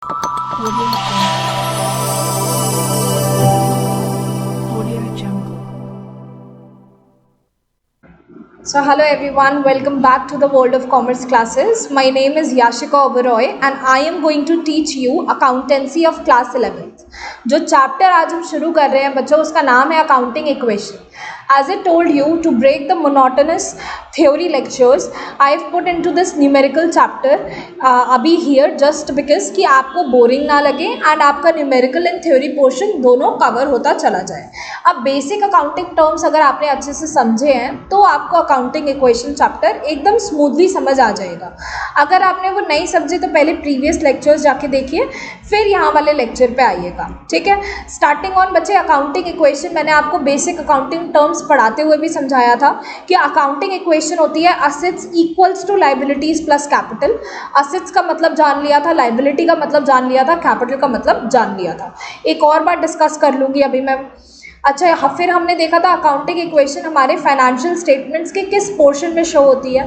Audio Jungle. So hello everyone, welcome back to the World of Commerce classes. My name is Yashika Oberoi and I am going to teach you accountancy of class 11th. जो chapter आज हम शुरू कर रहे हैं बच्चों, उसका नाम है accounting equation. As I told you, to break the monotonous theory lectures, I have put into this numerical chapter अभी here just because कि आपको बोरिंग ना लगे एंड आपका न्यूमेरिकल एंड थ्योरी पोर्शन दोनों कवर होता चला जाए. अब बेसिक अकाउंटिंग टर्म्स अगर आपने अच्छे से समझे हैं तो आपको अकाउंटिंग इक्वेशन चैप्टर एकदम स्मूथली समझ आ जाएगा. अगर आपने वो नहीं समझे तो पहले प्रीवियस लेक्चर्स जाके देखिए, फिर यहाँ वाले लेक्चर पे आइएगा. ठीक है, स्टार्टिंग ऑन बच्चे अकाउंटिंग इक्वेशन. मैंने आपको बेसिक अकाउंटिंग टर्म्स पढ़ाते हुए भी समझाया था कि अकाउंटिंग इक्वेशन होती है assets equals to liabilities plus capital. Assets का मतलब जान लिया था, लाइबिलिटी का मतलब जान लिया था, कैपिटल का मतलब जान लिया था. एक और बार डिस्कस कर लूँगी अभी मैं. अच्छा, फिर हमने देखा था अकाउंटिंग इक्वेशन हमारे फाइनेंशियल स्टेटमेंट्स के किस पोर्शन में शो होती है.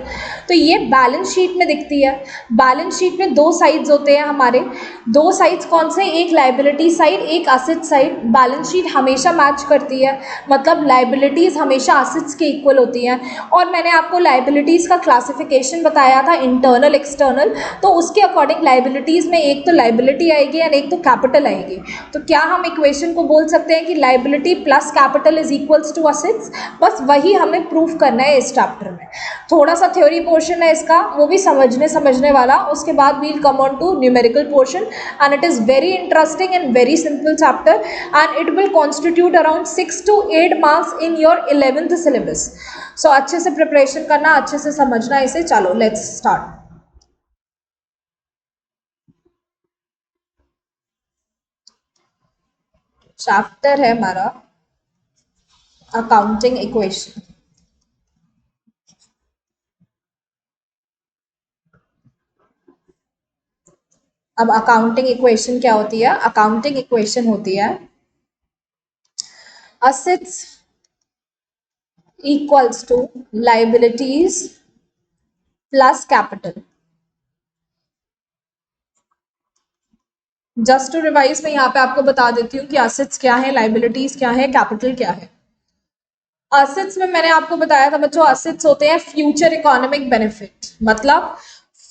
तो ये बैलेंस शीट में दिखती है. बैलेंस शीट में दो साइड्स होते हैं हमारे. दो साइड्स कौन से? एक लाइबिलिटी साइड, एक असेट साइड. बैलेंस शीट हमेशा मैच करती है, मतलब लाइबिलिटीज़ हमेशा असेट्स के इक्वल होती हैं. और मैंने आपको लाइबिलिटीज़ का क्लासिफिकेशन बताया था, इंटरनल एक्सटर्नल. तो उसके अकॉर्डिंग लाइबिलिटीज़ में एक तो लाइबिलिटी आएगी एंड एक तो कैपिटल आएगी. तो क्या हम इक्वेशन को बोल सकते हैं कि liability plus capital is equals to assets? बस वही हमें प्रूफ करना है इस चैप्टर में. थोड़ा सा थ्योरी पोर्शन है इसका, वो भी समझने वाला. उसके बाद we'll come on to numerical portion and it is very interesting and very simple chapter and it will constitute around 6 to 8 marks in your 11th syllabus. So अच्छे से प्रिपरेशन करना, अच्छे से समझना इसे. चलो लेट्स स्टार्ट. चैप्टर है हमारा अकाउंटिंग इक्वेशन. अब अकाउंटिंग इक्वेशन क्या होती है? अकाउंटिंग इक्वेशन होती है assets equals to liabilities plus capital. Just to revise मैं यहाँ पे आपको बता देती हूँ कि असेट्स क्या है, लाइबिलिटीज क्या है, कैपिटल क्या है. असेट्स में मैंने आपको बताया था बच्चों, असेट्स होते हैं फ्यूचर इकोनॉमिक बेनिफिट, मतलब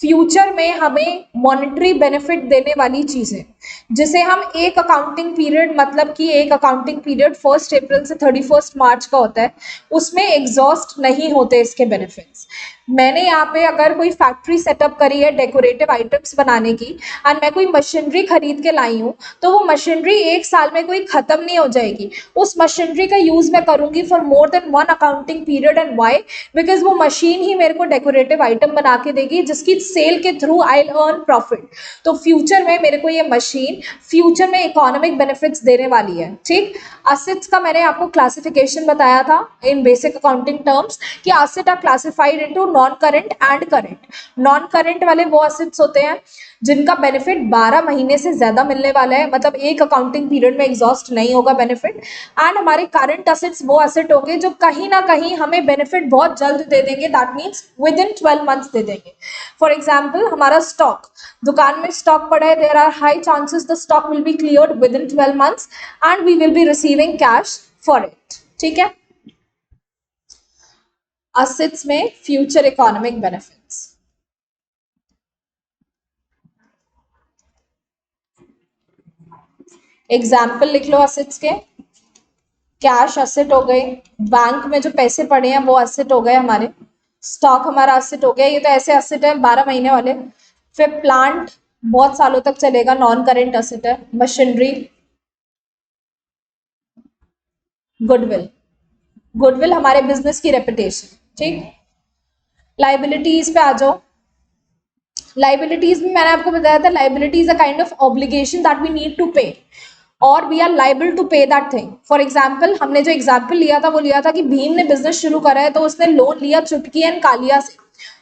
फ्यूचर में हमें मॉनेटरी बेनिफिट देने वाली चीज़ें, जिसे हम एक अकाउंटिंग पीरियड, मतलब कि एक अकाउंटिंग पीरियड 1 अप्रैल से 31 मार्च का होता है, उसमें एग्जॉस्ट नहीं होते इसके बेनिफिट्स. मैंने यहाँ पे अगर कोई फैक्ट्री सेटअप करी है डेकोरेटिव आइटम्स बनाने की एंड मैं कोई मशीनरी खरीद के लाई हूँ, तो वो मशीनरी 1 साल में कोई ख़त्म नहीं हो जाएगी. उस मशीनरी का यूज़ मैं करूँगी for more than 1 accounting period. And why? Because वो मशीन ही मेरे को डेकोरेटिव आइटम बना के देगी जिसकी सेल के through I will earn profit. तो फ्यूचर में मेरे को ये मशीन फ्यूचर में इकोनॉमिक बेनिफिट्स देने वाली है. ठीक. असेट्स का मैंने आपको क्लासिफिकेशन बताया था इन बेसिक अकाउंटिंग टर्म्स कि asset are classified into non current and current. Non current वाले वो असेट्स होते हैं जिनका बेनिफिट 12 महीने से ज्यादा मिलने वाला है, मतलब एक अकाउंटिंग पीरियड में एग्जॉस्ट नहीं होगा बेनिफिट. एंड हमारे करंट असेट्स वो असेट होंगे जो कहीं ना कहीं हमें बेनिफिट बहुत जल्द दे देंगे, that means within 12 months दे देंगे. फॉर एग्जाम्पल हमारा स्टॉक, दुकान में स्टॉक पड़ा है, there are high chances the stock will be cleared within 12 months and we will be receiving cash for it. ठीक है. असेट्स में फ्यूचर इकोनॉमिक बेनिफिट्स. एग्जाम्पल लिख लो असेट्स के. कैश असेट हो गए, बैंक में जो पैसे पड़े हैं वो असेट हो गए हमारे, स्टॉक हमारा असेट हो गया. ये तो ऐसे असेट है 12 महीने वाले. फिर प्लांट बहुत सालों तक चलेगा, नॉन करेंट असेट है. मशीनरी, गुडविल, गुडविल हमारे बिजनेस की रेपुटेशन. ठीक. लाइबिलिटीज पे आ जाओ. लाइबिलिटीज में मैंने आपको बताया था, liabilities a kind of obligation that we need to pay और we are liable to pay that thing. For example हमने जो एग्जाम्पल लिया था वो लिया था कि भीम ने बिजनेस शुरू करा है तो उसने लोन लिया चुटकी एंड कालिया से.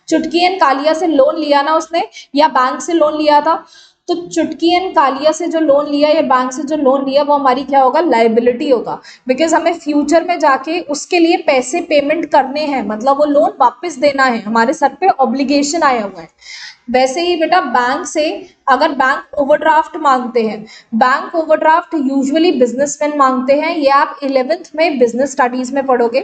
चुटकी एंड कालिया से लोन लिया ना उसने, या बैंक से लोन लिया था. तो चुटकी एंड कालिया से जो लोन लिया या बैंक से जो लोन लिया वो हमारी क्या होगा? लाइबिलिटी होगा. बिकॉज हमें फ्यूचर में जाके उसके लिए पैसे पेमेंट करने हैं, मतलब वो लोन वापस देना है, हमारे सर पे ऑब्लिगेशन आया हुआ है. वैसे ही बेटा बैंक से अगर बैंक ओवरड्राफ्ट मांगते हैं, बैंक ओवरड्राफ्ट यूजुअली बिजनेसमैन मांगते हैं, ये आप 11th में बिजनेस स्टडीज में पढ़ोगे।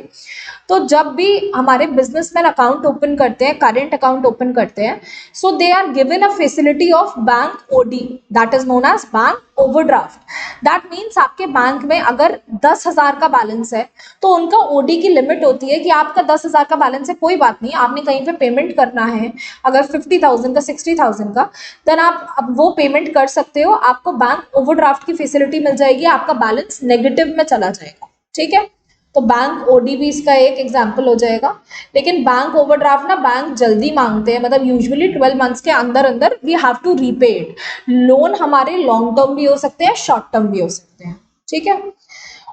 तो जब भी हमारे बिजनेसमैन अकाउंट ओपन करते हैं, करेंट अकाउंट ओपन करते हैं, so they are given a facility of bank OD, that is known as bank overdraft. That means आपके बैंक में अगर 10,000 का बैलेंस है तो उनका ओडी की लिमिट होती है कि आपका 10,000 का बैलेंस है, कोई बात नहीं, आपने कहीं पे पेमेंट करना है अगर 50,000 का, 60,000 का, देन आप अब वो पेमेंट कर सकते हो, आपको बैंक ओवरड्राफ्ट की फैसिलिटी मिल जाएगी, आपका बैलेंस नेगेटिव में चला जाएगा। ठीक है, तो बैंक ओडी भी इसका एक एग्जाम्पल हो जाएगा। लेकिन बैंक ओवरड्राफ्ट ना बैंक जल्दी मांगते हैं, मतलब यूजुअली 12 मंथ्स के अंदर अंदर we have to repay it. Loan हमारे लॉन्ग टर्म भी हो सकते हैं, शॉर्ट टर्म भी हो सकते हैं। ठीक है,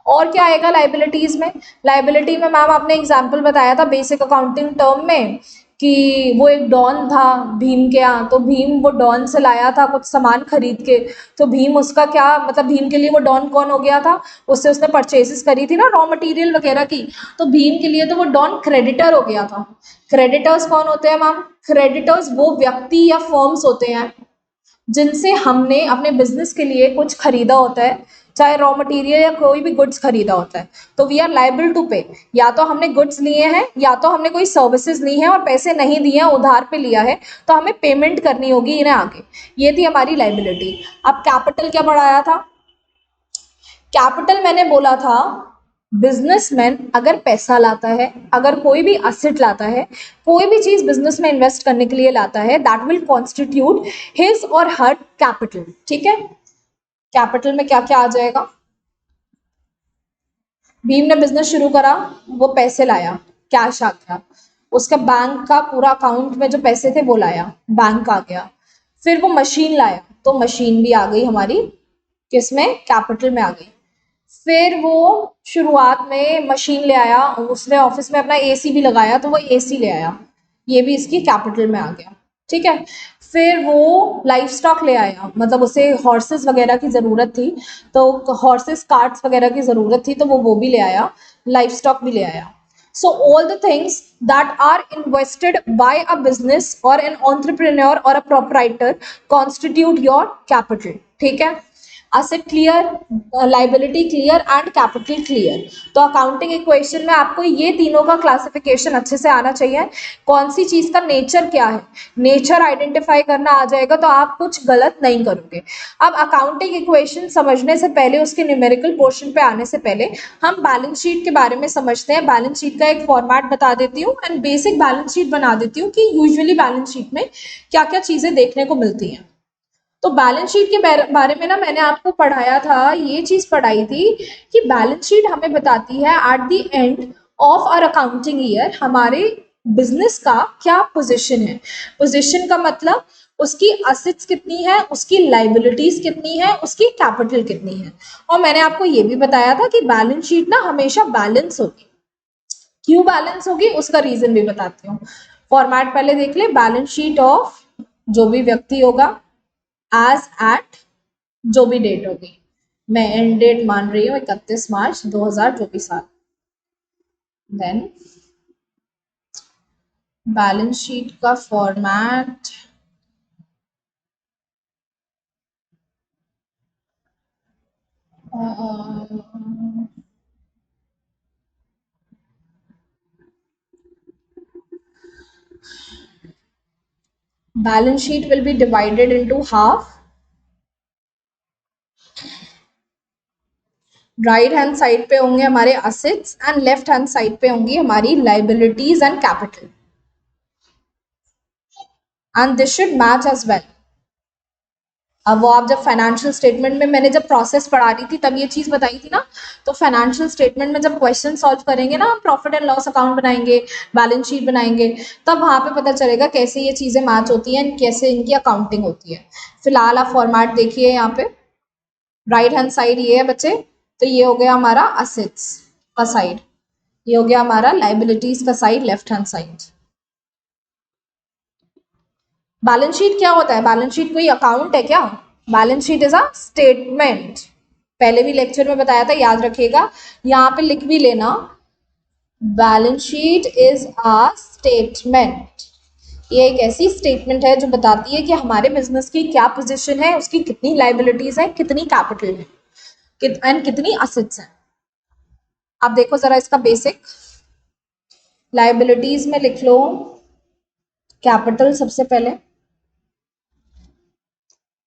और क्या आएगा लाइबिलिटीज में? लाइबिलिटी में मैम आपने एग्जाम्पल बताया था बेसिक अकाउंटिंग टर्म में कि वो एक डॉन था भीम के यहाँ, तो भीम वो डॉन से लाया था कुछ सामान खरीद के, तो भीम उसका क्या मतलब भीम के लिए वो डॉन कौन हो गया था? उससे उसने परचेजेस करी थी ना रॉ मटेरियल वगैरह की, तो भीम के लिए तो वो डॉन क्रेडिटर हो गया था। क्रेडिटर्स कौन होते हैं मैम? क्रेडिटर्स वो व्यक्ति या फर्म्स होते हैं जिनसे हमने अपने बिजनेस के लिए कुछ खरीदा होता है, चाहे रॉ मटेरियल या कोई भी गुड्स खरीदा होता है, तो वी आर लाइबल टू पे। या तो हमने गुड्स लिए हैं या तो हमने कोई सर्विसेज ली हैं और पैसे नहीं दिए हैं, उधार पे लिया है, तो हमें पेमेंट करनी होगी इन्हें आगे। ये थी हमारी लाइबिलिटी। अब कैपिटल क्या बढ़ाया था? कैपिटल मैंने बोला था बिजनेसमैन अगर पैसा लाता है, अगर कोई भी असेट लाता है, कोई भी चीज बिजनेस में इन्वेस्ट करने के लिए लाता है, दैट विल कॉन्स्टिट्यूट हिज और हर कैपिटल। ठीक है, कैपिटल में क्या क्या आ जाएगा? भीम ने बिजनेस शुरू करा, वो पैसे लाया, कैश आ गया, उसका बैंक का पूरा अकाउंट में जो पैसे थे वो लाया, बैंक आ गया। फिर वो मशीन लाया, तो मशीन भी आ गई हमारी किसमें? कैपिटल में आ गई। फिर वो शुरुआत में मशीन ले आया, उसने ऑफिस में अपना एसी भी लगाया, तो वो एसी ले आया, ये भी इसकी कैपिटल में आ गया। ठीक है, फिर वो लाइफ स्टॉक ले आया, मतलब उसे हॉर्सेस वगैरह की ज़रूरत थी, तो हॉर्सेस कार्ट्स वगैरह की ज़रूरत थी, तो वो भी ले आया, लाइफ स्टॉक भी ले आया। So all the things that are invested by a business or an entrepreneur or a proprietor constitute your capital. ठीक है, asset clear, liability clear and capital clear. तो अकाउंटिंग इक्वेशन में आपको ये तीनों का क्लासिफिकेशन अच्छे से आना चाहिए, कौन सी चीज का नेचर क्या है, नेचर आइडेंटिफाई करना आ जाएगा तो आप कुछ गलत नहीं करोगे। अब अकाउंटिंग इक्वेशन समझने से पहले, उसके न्यूमेरिकल पोर्शन पे आने से पहले हम बैलेंस शीट के बारे में समझते हैं। बैलेंस शीट का एक फॉर्मेट बता देती हूँ एंड बेसिक बैलेंस शीट बना देती हूँ कि यूजुअली बैलेंस शीट में क्या क्या चीजें देखने को मिलती हैं। तो बैलेंस शीट के बारे में ना मैंने आपको पढ़ाया था, ये चीज पढ़ाई थी कि बैलेंस शीट हमें बताती है at the end of our accounting year हमारे बिजनेस का क्या पोजीशन है। पोजीशन का मतलब उसकी असेट्स कितनी है, उसकी लाइबिलिटीज कितनी है, उसकी कैपिटल कितनी है। और मैंने आपको ये भी बताया था कि बैलेंस शीट ना हमेशा बैलेंस होगी। क्यों बैलेंस होगी उसका रीजन भी बताती हूँ। फॉर्मेट पहले देख ले, बैलेंस शीट ऑफ जो भी व्यक्ति होगा एज एट जो भी डेट होगी, मैं एंड डेट मान रही हूँ 31 मार्च 2024 साल। देन बैलेंस शीट का format balance sheet will be divided into half. Right hand side पे होंगे हमारे assets and left hand side पे होंगी हमारी liabilities and capital, and this should match as well. अब वो आप जब फाइनेंशियल स्टेटमेंट में, मैंने जब प्रोसेस पढ़ा रही थी तब ये चीज बताई थी ना, तो फाइनेंशियल स्टेटमेंट में जब क्वेश्चन सॉल्व करेंगे ना, हम प्रॉफिट एंड लॉस अकाउंट बनाएंगे, बैलेंस शीट बनाएंगे, तब वहां पे पता चलेगा कैसे ये चीजें मैच होती हैं, कैसे इनकी अकाउंटिंग होती है। फिलहाल आप फॉर्मेट देखिए यहाँ पे, राइट हैंड साइड ये है बच्चे, तो ये हो गया हमारा असेट्स का साइड, ये हो गया हमारा लाइबिलिटीज का side, left hand side. Balance sheet क्या होता है? बैलेंस शीट कोई अकाउंट है क्या? Balance sheet is a statement, पहले भी लेक्चर में बताया था, याद रखिएगा, यहाँ पे लिख भी लेना, balance sheet is a statement. ये एक ऐसी स्टेटमेंट है जो बताती है कि हमारे बिजनेस की क्या पोजीशन है, उसकी कितनी लाइबिलिटीज है, कितनी कैपिटल है एंड कितनी असेट्स हैं। आप देखो जरा इसका बेसिक, लाइबिलिटीज में लिख लो कैपिटल सबसे पहले,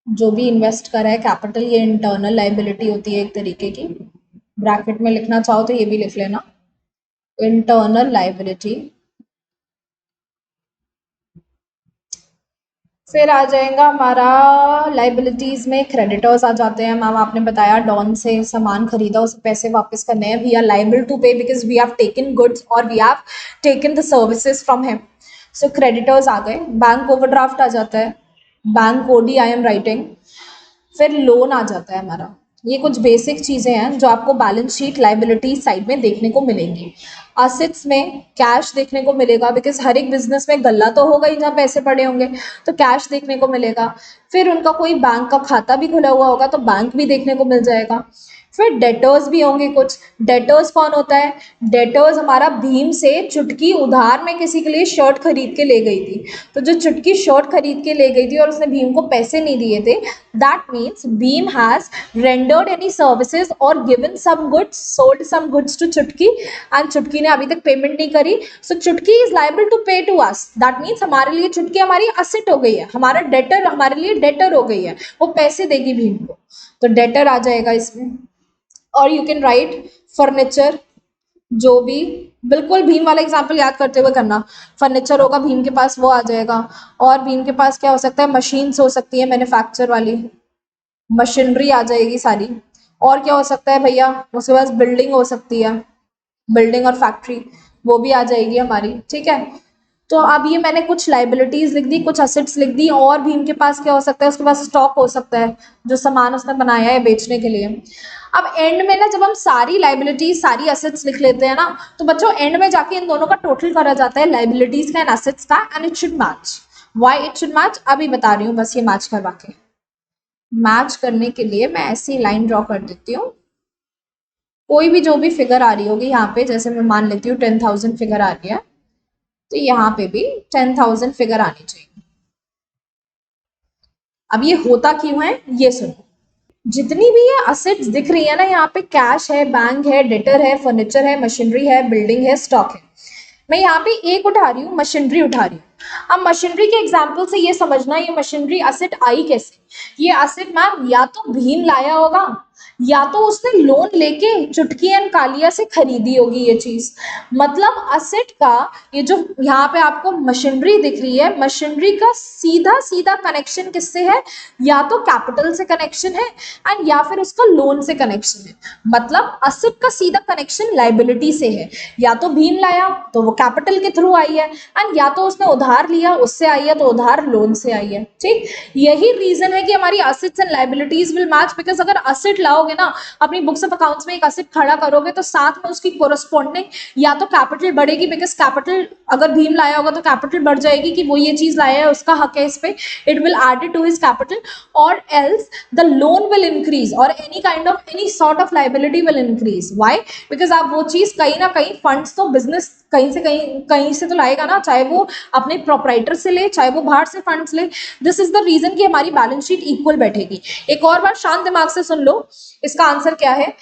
जो भी इन्वेस्ट करा है कैपिटल, ये इंटरनल लाइबिलिटी होती है एक तरीके की। ब्रैकेट में लिखना चाहो तो ये भी लिख लेना, इंटरनल लाइबिलिटी। फिर आ जाएगा हमारा लाइबिलिटीज में क्रेडिटर्स आ जाते हैं। मैम आपने बताया डॉन से सामान खरीदा, उसे पैसे वापस करने हैं, we are liable to pay because we have taken goods और we have taken the services from him. So creditors आ गए। बैंक ओवरड्राफ्ट आ जाता है, bank OD I am writing. फिर लोन आ जाता है हमारा। ये कुछ बेसिक चीज़ें हैं जो आपको बैलेंस शीट लाइबिलिटी साइड में देखने को मिलेंगी। असेट्स में कैश देखने को मिलेगा बिकॉज हर एक बिजनेस में गल्ला तो होगा ही जहाँ पैसे पड़े होंगे, तो कैश देखने को मिलेगा। फिर उनका कोई बैंक का खाता भी खुला हुआ होगा तो बैंक भी देखने को मिल जाएगा। फिर डेटर्स भी होंगे कुछ। डेटर्स कौन होता है? डेटर्स हमारा भीम से चुटकी उधार में किसी के लिए शर्ट खरीद के ले गई थी, तो जो चुटकी शर्ट खरीद के ले गई थी और उसने भीम को पैसे नहीं दिए थे, that means Bheem has rendered any services और given some goods, sold some goods to Chutki and Chutki ने अभी तक पेमेंट नहीं करी। So Chutki is liable to pay to us. That means हमारे लिए चुटकी हमारी असेट हो गई है, हमारा डेटर हमारे लिए डेटर हो गई है, वो पैसे देगी भीम को, तो डेटर आ जाएगा इसमें। और यू कैन राइट फर्नीचर, जो भी बिल्कुल भीम वाला एग्जाम्पल याद करते हुए करना। फर्नीचर होगा भीम के पास, वो आ जाएगा। और भीम के पास क्या हो सकता है? मशीन्स हो सकती है मैन्युफैक्चर वाली, मशीनरी आ जाएगी सारी। और क्या हो सकता है भैया? उसके पास बिल्डिंग हो सकती है, बिल्डिंग और फैक्ट्री, वो भी आ जाएगी हमारी। ठीक है, तो अब ये मैंने कुछ लाइबिलिटीज लिख दी, कुछ असेट्स लिख दी। और भीम के पास क्या हो सकता है? उसके पास स्टॉक हो सकता है, जो सामान उसने बनाया है बेचने के लिए। अब एंड में ना जब हम सारी लाइबिलिटीज सारी असेट्स लिख लेते हैं ना, तो बच्चों एंड में जाके इन दोनों का टोटल करा जाता है, लाइबिलिटीज का एंड असेट्स का, and it should match. Why it should match अभी बता रही हूँ, बस ये मैच करवा के। मैच करने के लिए मैं ऐसी लाइन ड्रॉ कर देती हूँ। कोई भी जो भी फिगर आ रही होगी यहाँ पे, जैसे मैं मान लेती हूँ 10,000 फिगर आ रही है, तो यहाँ पे भी 10,000 फिगर आनी चाहिए। अब ये होता क्यों है ये सुनो। जितनी भी ये असेट्स दिख रही है ना यहाँ पे, कैश है, बैंक है, डेटर है, फर्नीचर है, मशीनरी है, बिल्डिंग है, स्टॉक है, मैं यहाँ पे एक उठा रही हूँ, मशीनरी उठा रही हूँ। अब मशीनरी के एग्जाम्पल से ये समझना ये मशीनरी असेट आई कैसे। ये असेट मैम या तो भीम लाया होगा, या तो उसने लोन लेके चुटकी एंड कालिया से खरीदी होगी ये चीज। मतलब असेट का ये जो यहाँ पे आपको मशीनरी दिख रही है, मशीनरी का सीधा सीधा कनेक्शन किससे है? या तो कैपिटल से कनेक्शन है एंड या फिर उसका लोन से कनेक्शन है। मतलब असेट का सीधा कनेक्शन लाइबिलिटी से है, या तो भीम लाया तो वो कैपिटल के थ्रू आई है, एंड या तो उसने उधार लिया उससे आई है, तो उधार लोन से आई है। ठीक, यही रीजन है कि हमारी assets and liabilities will match. Because अगर असेट लाओगे ना अपनी बुक्स ऑफ अकाउंट्स में, एक असेट खड़ा करोगे तो साथ में उसकी कोरस्पॉन्डिंग या तो कैपिटल बढ़ेगी, बिकॉज कैपिटल अगर भीम लाया होगा तो कैपिटल बढ़ जाएगी कि वो ये चीज लाया है, उसका हक है इस पे, it will add to his capital. और else the loan will increase और any sort of liability will increase. Why? Because आप वो चीज कहीं ना कहीं फंड्स तो बिजनेस कहीं से तो लाएगा ना, चाहे वो अपने प्रोपराइटर से ले, चाहे वो बाहर से फंड्स ले। दिस इज द रीजन कि हमारी बैलेंस शीट इक्वल बैठेगी। एक और बार शांत दिमाग से सुन लो, इसका आंसर क्या है।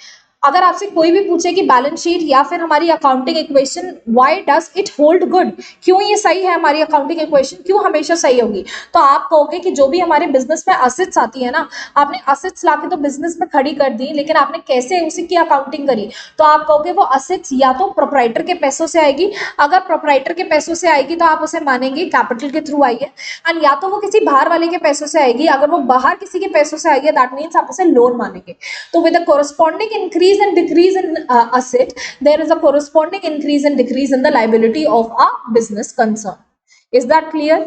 अगर आपसे कोई भी पूछे कि बैलेंस शीट या फिर हमारी accounting equation why does it hold good, क्यों ये सही है हमारी अकाउंटिंग इक्वेशन, क्यों हमेशा सही होगी, तो आप कहोगे कि जो भी हमारे बिजनेस में असेट्स आती है ना, आपने असेट्स लाके तो बिजनेस में खड़ी कर दी, लेकिन आपने कैसे उसी की अकाउंटिंग करी, तो आप कहोगे वो असेट्स या तो प्रोपराइटर के पैसों से आएगी। अगर प्रोपराइटर के पैसों से आएगी तो आप उसे मानेंगे कैपिटल के थ्रू आई है, एंड या तो वो किसी बाहर वाले के पैसों से आएगी। अगर वो बाहर किसी के पैसों से आएगी दैट मीन्स आप उसे लोन मानेंगे। तो with the corresponding increase and decrease in asset, there is a corresponding increase and decrease in the liability of a business concern. Is that clear?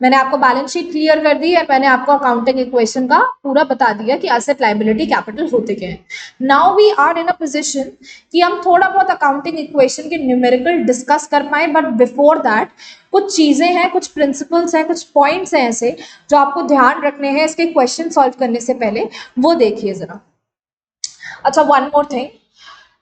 मैंने आपको बैलेंस शीट क्लियर कर दी और मैंने आपको अकाउंटिंग इक्वेशन का पूरा बता दिया कि एसेट लाइबिलिटी कैपिटल होते क्या है। Now we are in a position कि हम थोड़ा बहुत अकाउंटिंग इक्वेशन के न्यूमेरिकल डिस्कस कर पाए, बट बिफोर दैट कुछ चीजें हैं, कुछ प्रिंसिपल्स हैं, कुछ पॉइंट्स हैं ऐसे जो आपको ध्यान रखने हैं इसके क्वेश्चन सॉल्व करने से पहले, वो देखिए जरा। अच्छा, one more thing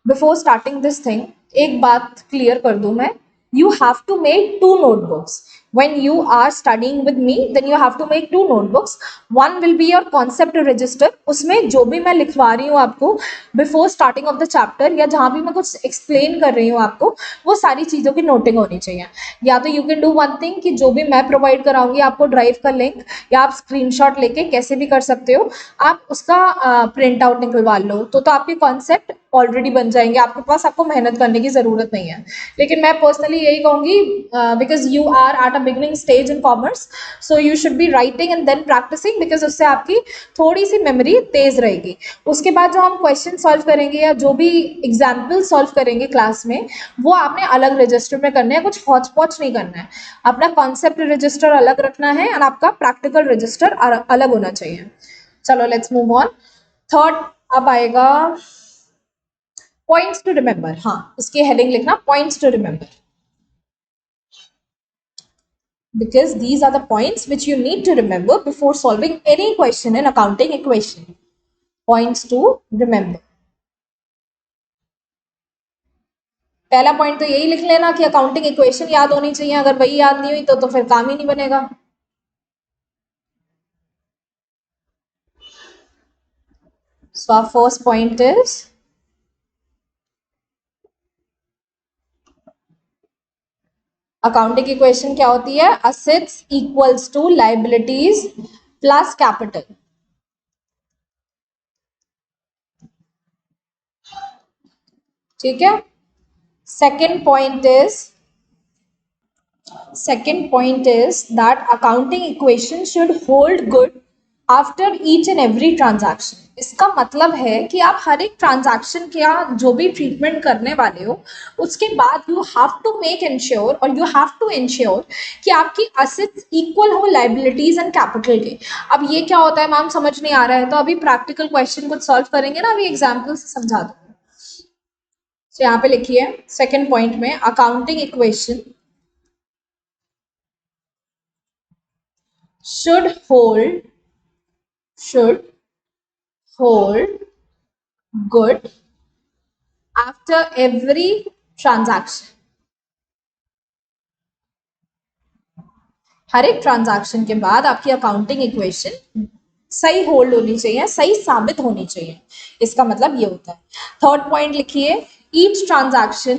before starting this thing, एक बात क्लियर कर दूं मैं, you have to make 2 notebooks. when you are studying with me then you have to make 2 notebooks. One will be your concept register, उसमें जो भी मैं लिखवा रही हूँ आपको before starting of the chapter या जहाँ भी मैं कुछ एक्सप्लेन कर रही हूँ आपको, वो सारी चीज़ों की नोटिंग होनी चाहिए. या तो you can do one thing कि जो भी मैं प्रोवाइड कराऊंगी आपको ड्राइव का लिंक या आप स्क्रीनशॉट लेके कैसे भी कर सकते हो, आप उसका प्रिंट आउट निकलवा लो तो आपके कॉन्सेप्ट ऑलरेडी बन जाएंगे, आपके पास आपको मेहनत करने की ज़रूरत नहीं है. लेकिन मैं पर्सनली यही कहूँगी because you are at a beginning stage in commerce, so you should be writing and then practising, because उससे आपकी थोड़ी सी मेमोरी तेज़ रहेगी. उसके बाद जो हम क्वेश्चन सॉल्व करेंगे या जो भी एग्जाम्पल सॉल्व करेंगे क्लास में, वो आपने अलग रजिस्टर में करने हैं, कुछ हौच पौच नहीं करना है. अपना कॉन्सेप्ट रजिस्टर अलग रखना है और आपका प्रैक्टिकल रजिस्टर अलग होना चाहिए. चलो लेट्स मूव ऑन. थर्ड अब आएगा पॉइंट्स टू रिमेंबर. हाँ, इसकी हेडिंग लिखना points to remember, because these are the points which you need to remember before solving any question in accounting equation. Points to remember. पहला point तो यही लिख लेना कि अकाउंटिंग इक्वेशन याद होनी चाहिए. अगर वही याद नहीं हुई तो फिर काम ही नहीं बनेगा. So our first point is accounting equation क्या होती है? Assets equals to liabilities plus capital. ठीक है. Second point is that accounting equation should hold good after each and every transaction. इसका मतलब है कि आप हर एक ट्रांजैक्शन का जो भी ट्रीटमेंट करने वाले हो उसके बाद you have to make ensure और यू हैव टू इंश्योर कि आपकी असेट्स इक्वल हो लाइबिलिटीज एंड कैपिटल के. अब ये क्या होता है मैम, समझ नहीं आ रहा है, तो अभी प्रैक्टिकल क्वेश्चन कुछ सॉल्व करेंगे ना, अभी एग्जाम्पल से समझा दूंगा. तो यहाँ पे लिखिए सेकेंड पॉइंट में accounting equation should hold good after every transaction. हर एक ट्रांजैक्शन के बाद आपकी अकाउंटिंग इक्वेशन सही होल्ड होनी चाहिए, सही साबित होनी चाहिए. इसका मतलब ये होता है. थर्ड पॉइंट लिखिए each transaction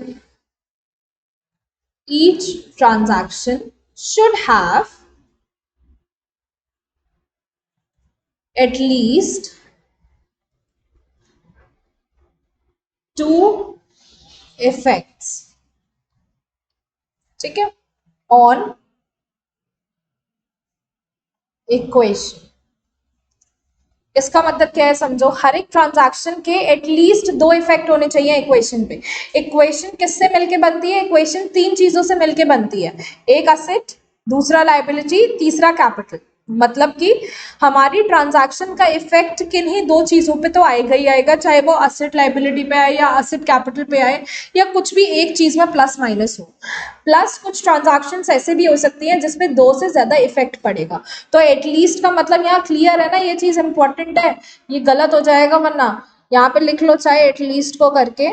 should have at least 2 effects. ठीक है, on इक्वेशन. इसका मतलब क्या है समझो, हर एक ट्रांजैक्शन के एटलीस्ट 2 इफेक्ट होने चाहिए इक्वेशन पे. इक्वेशन किससे मिलके बनती है? इक्वेशन 3 चीजों से मिलके बनती है. एक असेट, दूसरा लायबिलिटी, तीसरा कैपिटल. मतलब कि हमारी ट्रांजैक्शन का इफेक्ट किन्हीं 2 चीजों पे तो आएगा ही आएगा, चाहे वो असेट लायबिलिटी पे आए या असेट कैपिटल पे आए या कुछ भी एक चीज में प्लस माइनस हो. प्लस कुछ ट्रांजैक्शंस ऐसे भी हो सकती हैं जिसमें 2 से ज्यादा इफेक्ट पड़ेगा. तो एटलीस्ट का मतलब यहाँ क्लियर है ना, ये चीज इंपॉर्टेंट है, ये गलत हो जाएगा वरना. यहाँ पे लिख लो चाहे एटलीस्ट को करके,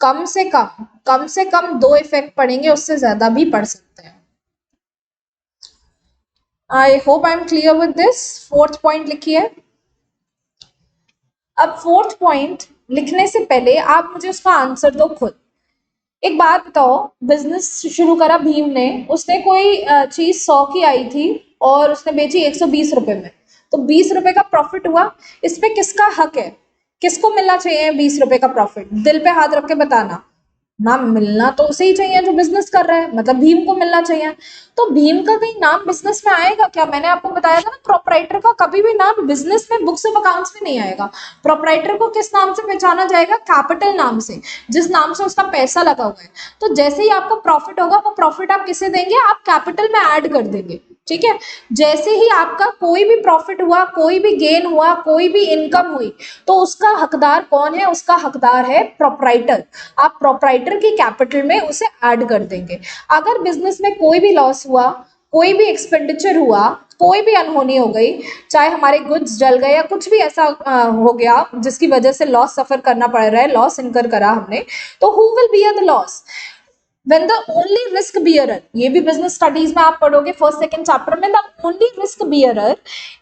कम से कम 2 इफेक्ट पड़ेंगे, उससे ज्यादा भी पड़ सकते हैं. I hope I am clear with this. Fourth point लिखिए. अब फोर्थ पॉइंट लिखने से पहले आप मुझे उसका आंसर दो खुद. एक बात बताओ, बिजनेस शुरू करा भीम ने, उसने कोई चीज 100 की आई थी और उसने बेची 120 रुपए में, तो 20 रुपए का प्रॉफिट हुआ. इस पे किसका हक है? किसको मिलना चाहिए 20 रुपए का प्रॉफिट? दिल पे हाथ रख के बताना. नाम मिलना तो उसे ही चाहिए जो बिजनेस कर रहा है, मतलब भीम को मिलना चाहिए. तो भीम का कहीं नाम बिजनेस में आएगा क्या? मैंने आपको बताया था ना, प्रोपराइटर का कभी भी नाम बिजनेस में बुक्स ऑफ अकाउंट्स में नहीं आएगा. प्रोपराइटर को किस नाम से पहचाना जाएगा? कैपिटल नाम से, जिस नाम से उसका पैसा लगा हुआ है. तो जैसे ही आपको प्रॉफिट होगा, वो प्रॉफिट आप किसे देंगे? आप कैपिटल में ऐड कर देंगे. ठीक है. जैसे ही आपका कोई भी प्रॉफिट हुआ, कोई भी गेन हुआ, कोई भी इनकम हुई, तो उसका हकदार कौन है? उसका हकदार है प्रोपराइटर. आप प्रोपराइटर की कैपिटल में उसे ऐड कर देंगे. अगर बिजनेस में कोई भी लॉस हुआ, कोई भी एक्सपेंडिचर हुआ, कोई भी अनहोनी हो गई, चाहे हमारे गुड्स जल गए या कुछ भी ऐसा हो गया जिसकी वजह से लॉस सफर करना पड़ रहा है, लॉस इनकर करा हमने, तो who will bear the loss? when the only risk bearer, ये भी बिजनेस स्टडीज में आप पढ़ोगे फर्स्ट सेकंड चैप्टर में, the only risk bearer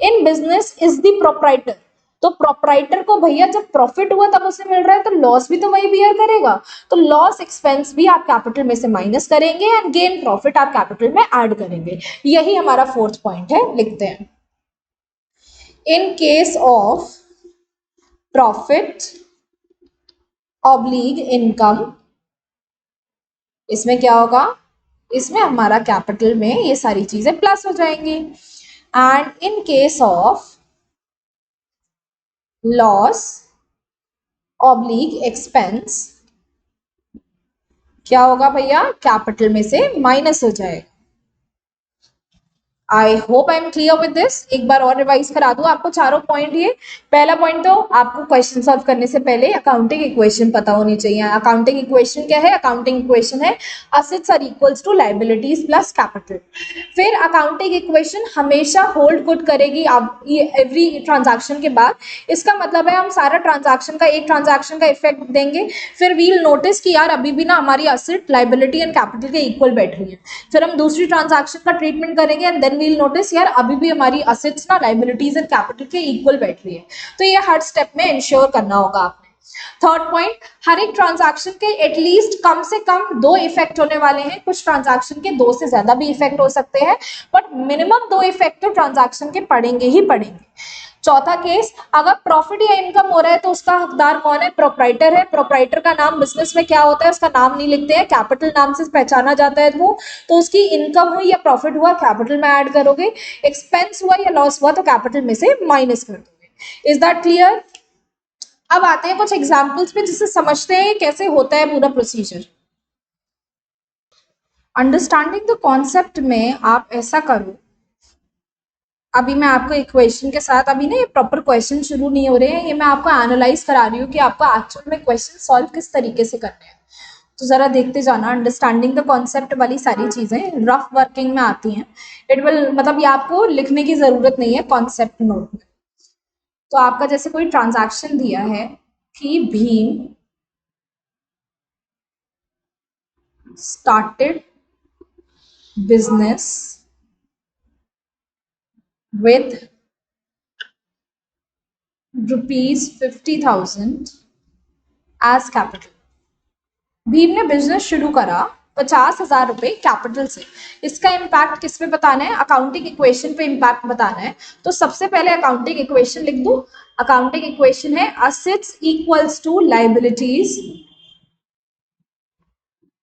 in business is the proprietor. तो प्रोपराइटर को भैया जब प्रॉफिट हुआ तब उसे मिल रहा है, तो लॉस भी तो वही बियर करेगा, तो लॉस एक्सपेंस भी आप कैपिटल में से माइनस करेंगे एंड गेन प्रॉफिट आप कैपिटल में ऐड करेंगे. यही हमारा फोर्थ पॉइंट है, लिखते हैं. In case of profit oblique income, इसमें क्या होगा, इसमें हमारा कैपिटल में ये सारी चीजें प्लस हो जाएंगी. And in case of loss oblique expense क्या होगा भैया, कैपिटल में से माइनस हो जाएगा. I hope I am clear with this. एक बार और रिवाइज करा दूं आपको चारों पॉइंट. ये पहला पॉइंट तो आपको क्वेश्चन सॉल्व करने से पहले अकाउंटिंग इक्वेशन पता होनी चाहिए. अकाउंटिंग इक्वेशन क्या है, अकाउंटिंग इक्वेशन है assets are equals to liabilities plus capital. फिर अकाउंटिंग इक्वेशन हमेशा होल्ड गुड करेगी आप एवरी ट्रांजैक्शन के बाद. इसका मतलब है हम सारा ट्रांजैक्शन का, एक ट्रांजैक्शन का इफेक्ट देंगे, फिर वील नोटिस कि यार अभी भी ना हमारी असेट लायबिलिटी एंड कैपिटल के इक्वल बैठ रही है. फिर हम दूसरी ट्रांजैक्शन का ट्रीटमेंट करेंगे एंड देन वील नोटिस यार अभी भी हमारी असेट्स ना लायबिलिटीज एंड कैपिटल के इक्वल बैठ रही है. तो ये हर स्टेप में इंश्योर करना होगा आपने. थर्ड पॉइंट, हर एक ट्रांजैक्शन के एटलीस्ट कम से कम 2 इफेक्ट होने वाले हैं. कुछ ट्रांजैक्शन के 2 से ज्यादा भी इफेक्ट हो सकते हैं, बट मिनिमम 2 इफेक्ट तो ट्रांजैक्शन के पड़ेंगे ही पड़ेंगे. चौथा केस, अगर प्रॉफिट या इनकम हो रहा है तो उसका हकदार कौन है, प्रोप्राइटर है. प्रोप्राइटर का नाम बिजनेस में क्या होता है, उसका नाम नहीं लिखते हैं, कैपिटल नाम से पहचाना जाता है वो. तो उसकी इनकम हुई या प्रॉफिट हुआ कैपिटल में ऐड करोगे, एक्सपेंस हुआ या लॉस हुआ तो कैपिटल में से माइनस कर दोगे. Is that clear? अब आते हैं कुछ एग्जाम्पल्स पे जिससे समझते हैं कैसे होता है पूरा प्रोसीजर. अंडरस्टैंडिंग द कॉन्सेप्ट में आप ऐसा करो, अभी मैं आपको इक्वेशन के साथ, अभी ना ये प्रॉपर क्वेश्चन शुरू नहीं हो रहे हैं, ये मैं आपको एनालाइज करा रही हूँ कि आपको एक्चुअल में क्वेश्चन सॉल्व किस तरीके से करने हैं. तो जरा देखते जाना. अंडरस्टैंडिंग द कॉन्सेप्ट वाली सारी चीजें रफ वर्किंग में आती हैं. इट विल, मतलब ये आपको लिखने की जरूरत नहीं है कॉन्सेप्ट नोट में. तो आपका जैसे कोई ट्रांजैक्शन दिया है कि Bhim started business with ₹50,000 as capital. Bhim ने बिजनेस शुरू करा 50,000 रुपए कैपिटल से. इसका इम्पैक्ट किस पे बताना है, अकाउंटिंग इक्वेशन पे इम्पैक्ट बताना है. तो सबसे पहले अकाउंटिंग इक्वेशन लिख दो. अकाउंटिंग इक्वेशन है assets equals to liabilities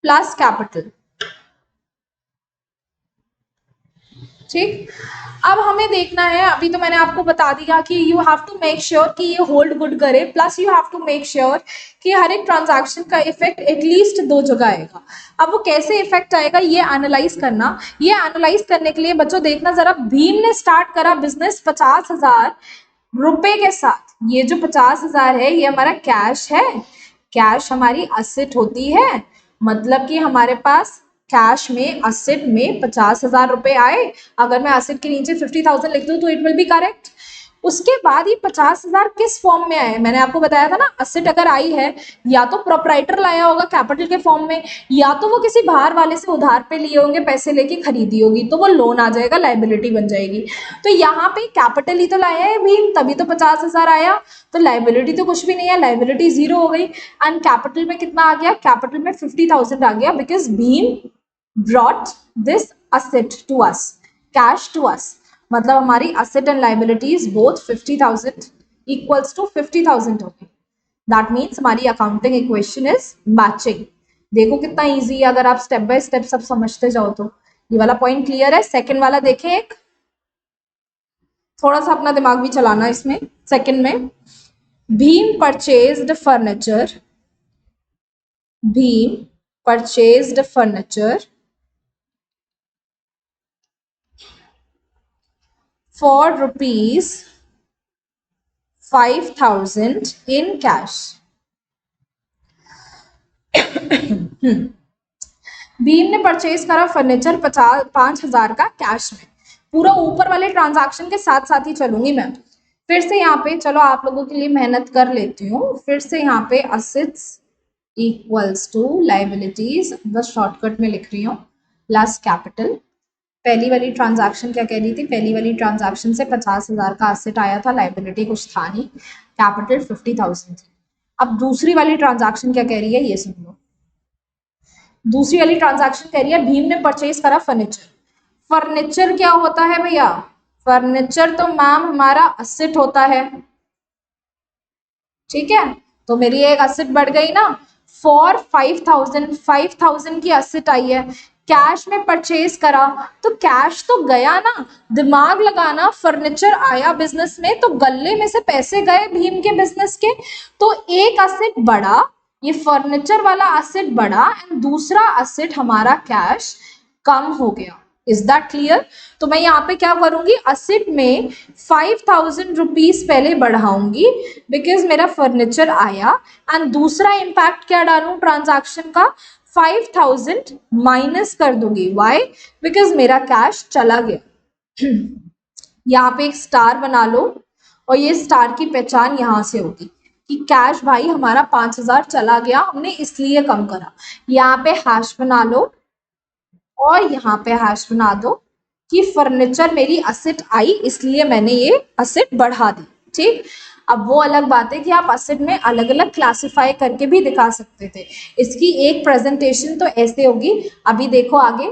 plus capital. ठीक. अब हमें देखना है, अभी तो मैंने आपको बता दिया कि you have to make sure कि ये होल्ड गुड करे, plus you have to make sure कि हर एक ट्रांजैक्शन का इफेक्ट एटलीस्ट 2 जगह आएगा. अब वो कैसे इफेक्ट आएगा ये एनालाइज करना. ये एनालाइज करने के लिए बच्चों देखना जरा, भीम ने स्टार्ट करा बिजनेस 50,000 रुपए के साथ. ये जो 50,000 है ये हमारा कैश है. कैश हमारी असेट होती है, मतलब कि हमारे पास कैश में असेट में 50,000 रुपए आए. अगर मैं असेट के नीचे 50,000 लिख दूं तो इट विल बी करेक्ट. उसके बाद ये 50,000 किस फॉर्म में आए, मैंने आपको बताया था ना, असेट अगर आई है या तो प्रोप्राइटर लाया होगा कैपिटल के फॉर्म में, या तो वो किसी बाहर वाले से उधार पे लिए होंगे, पैसे लेके खरीदी होगी, तो वो लोन आ जाएगा, लायबिलिटी बन जाएगी. तो यहाँ पे कैपिटल ही तो लाया है भीम, तभी तो 50,000 आया. तो लायबिलिटी तो कुछ भी नहीं है, लायबिलिटी 0 हो गई. एंड कैपिटल में कितना आ गया, कैपिटल में 50,000 आ गया, because Bhim brought this asset to us, cash to us. मतलब हमारी asset and liabilities both 50,000 equals to 50,000 होगी. That means हमारी accounting equation is matching. देखो कितना easy है अगर आप स्टेप बाय स्टेप सब समझते जाओ तो. ये वाला पॉइंट क्लियर है. सेकंड वाला देखें, एक थोड़ा सा अपना दिमाग भी चलाना इसमें. सेकंड में Bhim purchased furniture, Bhim purchased furniture for ₹5,000 in cash. Bhim ने परचेज करा फर्नीचर 5,000 का कैश में. पूरा ऊपर वाले ट्रांजैक्शन के साथ साथ ही चलूंगी मैं. फिर से यहाँ पे चलो आप लोगों के लिए मेहनत कर लेती हूँ. फिर से यहाँ पे असेट्स इक्वल्स टू लाइबिलिटीज, बस शॉर्टकट में लिख रही हूँ, प्लस कैपिटल। पहली वाली ट्रांजैक्शन क्या कह रही थी? पहली वाली ट्रांजैक्शन से 50,000 का एसेट आया था, लाइबिलिटी कुछ था नहीं, कैपिटल 50,000 थी। अब दूसरी वाली ट्रांजैक्शन क्या कह रही है, ये सुन लो। दूसरी वाली ट्रांजैक्शन कह रही है भीम ने परचेज करा फर्नीचर। फर्नीचर क्या होता है भैया? फर्नीचर तो मैम हमारा असेट होता है, ठीक है। तो मेरी एक असेट बढ़ गई ना, फॉर 5,000 की असेट आई है, कैश में परचेज करा, तो कैश तो गया ना, दिमाग लगाना, फर्नीचर आया बिजनेस में तो गल्ले में से पैसे गए भीम के बिजनेस के, तो एक असेट बढ़ा, ये फर्नीचर वाला असेट बढ़ा एंड दूसरा असेट हमारा कैश कम हो गया। Is that clear? तो मैं यहाँ पे क्या करूंगी, असेट में 5,000 रुपीज पहले बढ़ाऊंगी बिकॉज मेरा फर्नीचर आया, एंड दूसरा इम्पैक्ट क्या डालूं ट्रांजैक्शन का, 5,000 माइनस कर दूंगी। वाई? बिकॉज मेरा कैश चला गया। यहाँ पे एक स्टार बना लो, और ये स्टार की पहचान यहाँ से होगी कि कैश भाई हमारा 5,000 चला गया, हमने इसलिए कम करा। यहाँ पे हैश बना लो, और यहाँ पे हैश बना दो कि फर्नीचर मेरी असेट आई इसलिए मैंने ये असेट बढ़ा दी, ठीक। अब वो अलग बात है कि आप असेट में अलग अलग क्लासिफाई करके भी दिखा सकते थे। इसकी एक प्रेजेंटेशन तो ऐसे होगी, अभी देखो आगे,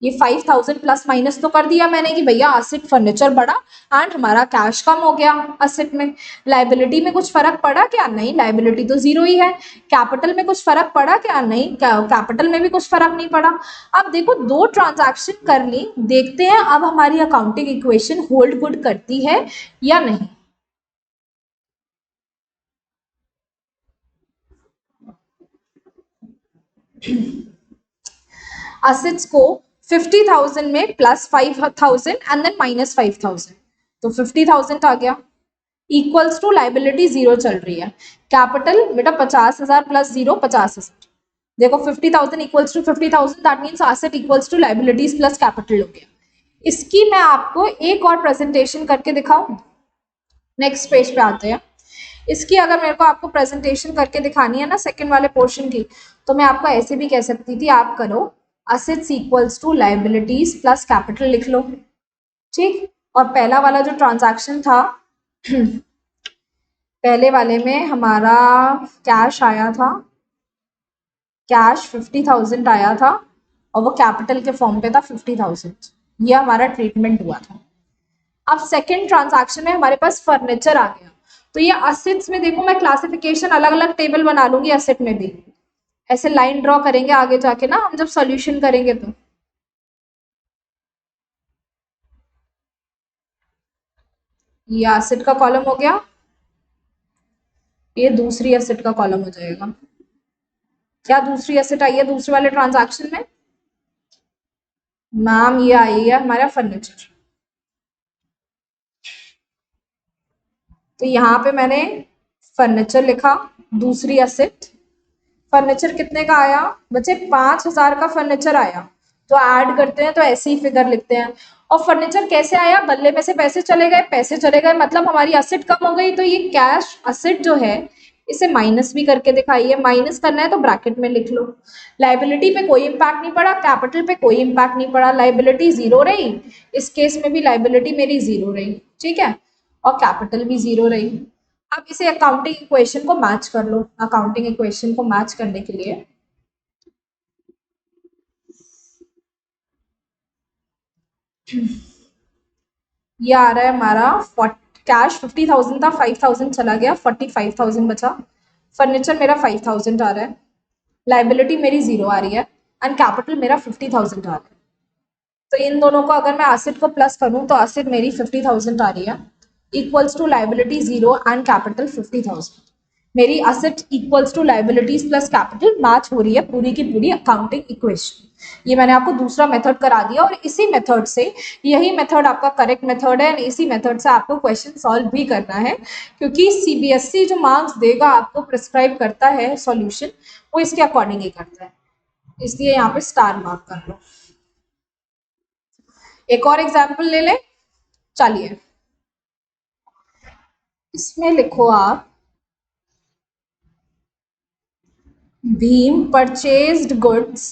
ये 5,000 प्लस माइनस तो कर दिया मैंने कि भैया असेट फर्नीचर बढ़ा एंड हमारा कैश कम हो गया असेट में। लाइबिलिटी में कुछ फर्क पड़ा क्या? नहीं, लाइबिलिटी तो जीरो ही है। कैपिटल में कुछ फर्क पड़ा क्या? नहीं, कैपिटल में भी कुछ फर्क नहीं पड़ा। अब देखो दो ट्रांजैक्शन कर ली, देखते हैं अब हमारी अकाउंटिंग इक्वेशन होल्ड गुड करती है या नहीं। असेट्स को 50,000 में प्लस 5,000 एंड देन माइनस 5,000, तो 50,000 आ गया, इक्वल्स टू लाइबिलिटी जीरो चल रही है। कैपिटल बेटा 50,000 प्लस जीरो 50,000, देखो 50,000 equals to 50,000, that means asset equals to liabilities plus capital हो गया। इसकी मैं आपको एक और प्रेजेंटेशन करके दिखाऊं। नेक्स्ट पेज पे आते हैं। इसकी अगर मेरे को आपको प्रेजेंटेशन करके दिखानी है ना सेकंड वाले पोर्शन की, तो मैं आपको ऐसे भी कह सकती थी, आप करो assets equals to liabilities plus capital लिख लो, ठीक। और पहला वाला जो ट्रांजैक्शन था पहले वाले में हमारा कैश आया था, कैश 50,000 आया था, और वो कैपिटल के फॉर्म पे था 50,000, ये हमारा ट्रीटमेंट हुआ था। अब सेकेंड ट्रांजैक्शन में हमारे पास फर्नीचर आ गया, तो ये असेट्स में देखो मैं क्लासिफिकेशन अलग अलग टेबल बना लूंगी, असेट में भी ऐसे लाइन ड्रॉ करेंगे आगे जाके ना हम जब सॉल्यूशन करेंगे। तो ये असेट का कॉलम हो गया, ये दूसरी असेट का कॉलम हो जाएगा। क्या दूसरी असेट आई है दूसरे वाले ट्रांजैक्शन में? मैम ये आई है हमारा फर्नीचर। तो यहाँ पे मैंने फर्नीचर लिखा, दूसरी असेट। फर्नीचर कितने का आया बच्चे? 5,000 का फर्नीचर आया, तो ऐड करते हैं तो ऐसे ही फिगर लिखते हैं। और फर्नीचर कैसे आया? गले में से पैसे चले गए, पैसे चले गए मतलब हमारी असेट कम हो गई, तो ये कैश असेट जो है इसे माइनस भी करके दिखाइए। माइनस करना है तो ब्रैकेट में लिख लो। लाइबिलिटी पे कोई इम्पैक्ट नहीं पड़ा, कैपिटल पे कोई इम्पैक्ट नहीं पड़ा, लाइबिलिटी जीरो रही, इस केस में भी लाइबिलिटी मेरी जीरो रही, ठीक है, और कैपिटल भी जीरो रही। अब इसे अकाउंटिंग इक्वेशन को मैच कर लो। अकाउंटिंग इक्वेशन को मैच करने के लिए ये आ रहा है हमारा कैश 50,000 था, 5,000 चला गया, 45,000 बचा। फर्नीचर मेरा 5,000 आ रहा है, लाइबिलिटी मेरी जीरो आ रही है, एंड कैपिटल मेरा 50,000 आ रहा है। तो इन दोनों को अगर मैं एसेट को प्लस करूं तो एसेट मेरी 50,000 आ रही है, equals to liability zero and capital 50,000। मेरी asset equals to liabilities plus capital match हो रही है पूरी की पूरी अकाउंटिंग इक्वेशन। ये मैंने आपको दूसरा मेथड करा दिया, और इसी मेथड से, यही मेथड आपका करेक्ट मेथड है, इसी मेथड से आपको क्वेश्चन सॉल्व भी करना है, क्योंकि सीबीएसई जो मार्क्स देगा आपको प्रिस्क्राइब करता है सॉल्यूशन, वो इसके अकॉर्डिंग ही करता है, इसलिए यहाँ पे स्टार मार्क कर लो। एक और एग्जाम्पल ले ले, चलिए इसमें लिखो आप Bhim purchased goods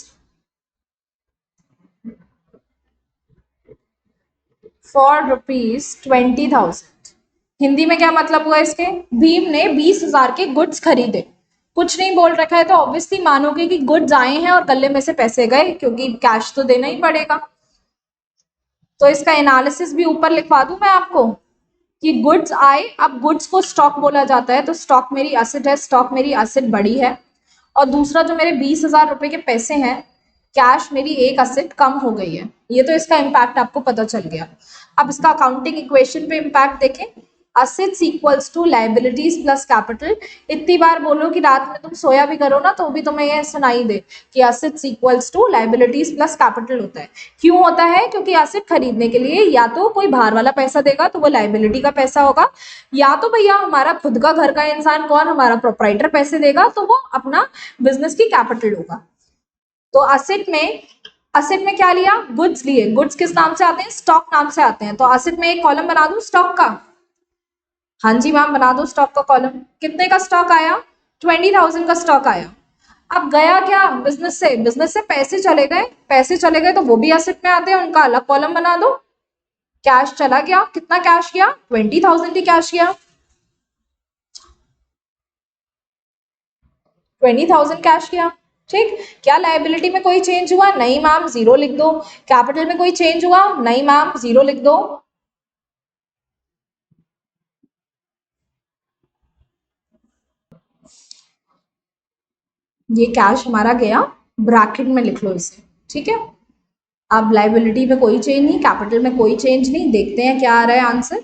for ₹20,000। Hindi में क्या मतलब हुआ इसके? भीम ने 20,000 के गुड्स खरीदे। कुछ नहीं बोल रखा है तो ऑब्वियसली मानोगे कि गुड्स आए हैं और गले में से पैसे गए, क्योंकि कैश तो देना ही पड़ेगा। तो इसका एनालिसिस भी ऊपर लिखवा दूं मैं आपको कि गुड्स आए। अब गुड्स को स्टॉक बोला जाता है, तो स्टॉक मेरी एसेट है, स्टॉक मेरी एसेट बड़ी है। और दूसरा जो मेरे 20,000 रुपए के पैसे हैं, कैश मेरी एक एसेट कम हो गई है। ये तो इसका इम्पैक्ट आपको पता चल गया। अब इसका अकाउंटिंग इक्वेशन पे इम्पैक्ट देखें। Assets equals to liabilities plus capital. इतनी बार बोलो कि रात में तुम सोया भी करो ना तो भी तुम्हें यह सुनाई दे कि assets equals to liabilities plus capital होता है। क्यों होता है? क्योंकि एसेट खरीदने के लिए या तो कोई बाहर वाला पैसा देगा तो वो लाइबिलिटी का पैसा होगा, या तो भैया हमारा खुद का घर का इंसान कौन, हमारा प्रोप्राइटर पैसे देगा तो वो अपना बिजनेस की कैपिटल होगा। तो असेट में क्या लिया? गुड्स लिए। गुड्स किस नाम से आते हैं? स्टॉक नाम से आते हैं। तो असेट में एक कॉलम बना दूं स्टॉक का। हाँ जी मैम, बना दो स्टॉक का कॉलम। कितने का स्टॉक आया? 20,000 का स्टॉक आया। अब गया क्या? बिजनेस से पैसे चले गए। पैसे चले गए तो वो भी एसेट में आते हैं, उनका अलग कॉलम बना दो। कैश चला गया। कितना कैश गया? 20,000 ही कैश गया। 20,000 कैश गया। ठीक। क्या लायबिलिटी में कोई चेंज हुआ? नहीं मैम, जीरो लिख दो। कैपिटल में कोई चेंज हुआ? नहीं मैम, जीरो लिख दो। ये कैश हमारा गया, ब्रैकेट में लिख लो इसे। ठीक है। अब लाइबिलिटी में कोई चेंज नहीं, कैपिटल में कोई चेंज नहीं। देखते हैं क्या आ रहा है आंसर।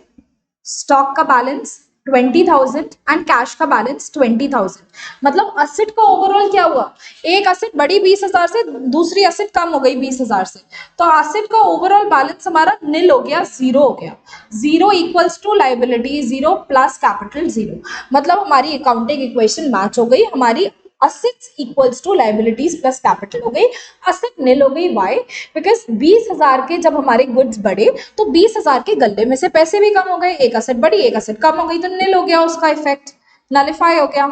स्टॉक का बैलेंस 20,000 एंड कैश का बैलेंस 20,000। मतलब असेट का ओवरऑल क्या हुआ? एक असेट बढ़ी 20,000 से, दूसरी असेट कम हो गई 20,000 से। तो असेट का ओवरऑल बैलेंस हमारा नील हो गया, जीरो हो गया। Zero equals to liability zero plus capital zero. मतलब हमारी अकाउंटिंग इक्वेशन मैच हो गई। हमारी assets equals to liabilities plus capital हो गई। असेट नील हो गई। वाई? बिकॉज 20,000 के जब हमारे गुड्स बढ़े तो 20,000 के गले में से पैसे भी कम हो गए। एक असेट बढ़ी, एक असेट कम हो गई, तो नील हो गया, उसका इफेक्ट नलिफाई हो गया।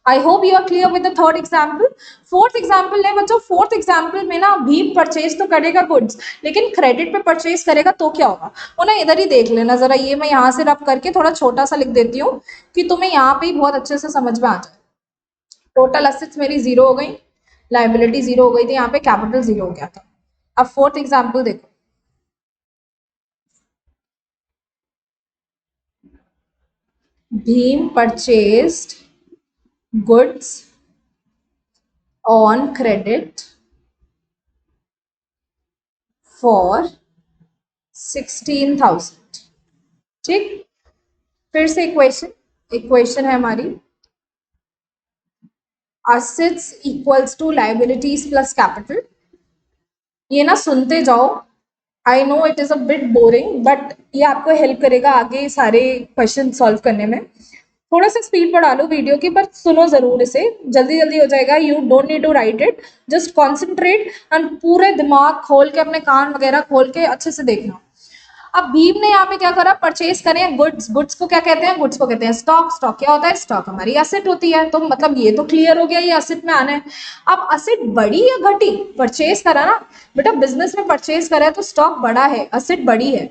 I hope you are clear with the third example. Fourth example है बच्चों। फोर्थ एग्जाम्पल में ना भीम परचेज तो करेगा गुड्स, लेकिन क्रेडिट पे परचेज करेगा तो क्या होगा? उन्हें इधर ही देख लेना जरा। ये मैं यहाँ से रब करके थोड़ा छोटा सा लिख देती हूँ कि तुम्हें यहाँ पे ही बहुत अच्छे से समझ में आ जाए। टोटल असेट्स मेरी जीरो हो गई, लाइबिलिटी जीरो हो गई थी, यहाँ पे कैपिटल जीरो हो गया था। अब फोर्थ एग्जाम्पल देखो। Bhim purchased goods on credit for 16,000। ठीक। फिर से इक्वेशन है हमारी assets equals to liabilities plus capital. ये ना सुनते जाओ। I know it is a bit boring, but ये आपको हेल्प करेगा आगे सारे क्वेश्चन सॉल्व करने में। थोड़ा सा स्पीड बढ़ा लो वीडियो की, पर सुनो जरूर इसे। जल्दी जल्दी हो जाएगा। You don't need to write it, just concentrate and पूरे दिमाग खोल के, अपने कान वगैरह खोल के अच्छे से देखना। अब भीम ने यहाँ पे क्या करा? परचेज करें गुड्स। गुड्स को क्या कहते हैं? गुड्स को कहते हैं स्टॉक। स्टॉक क्या होता है? स्टॉक हमारी एसेट होती है। तो मतलब ये तो क्लियर हो गया, ये एसेट में आना है। अब एसेट बढ़ी या घटी? परचेज करा ना बेटा, बिजनेस में परचेज करा है तो स्टॉक बढ़ा है, एसेट बढ़ी है।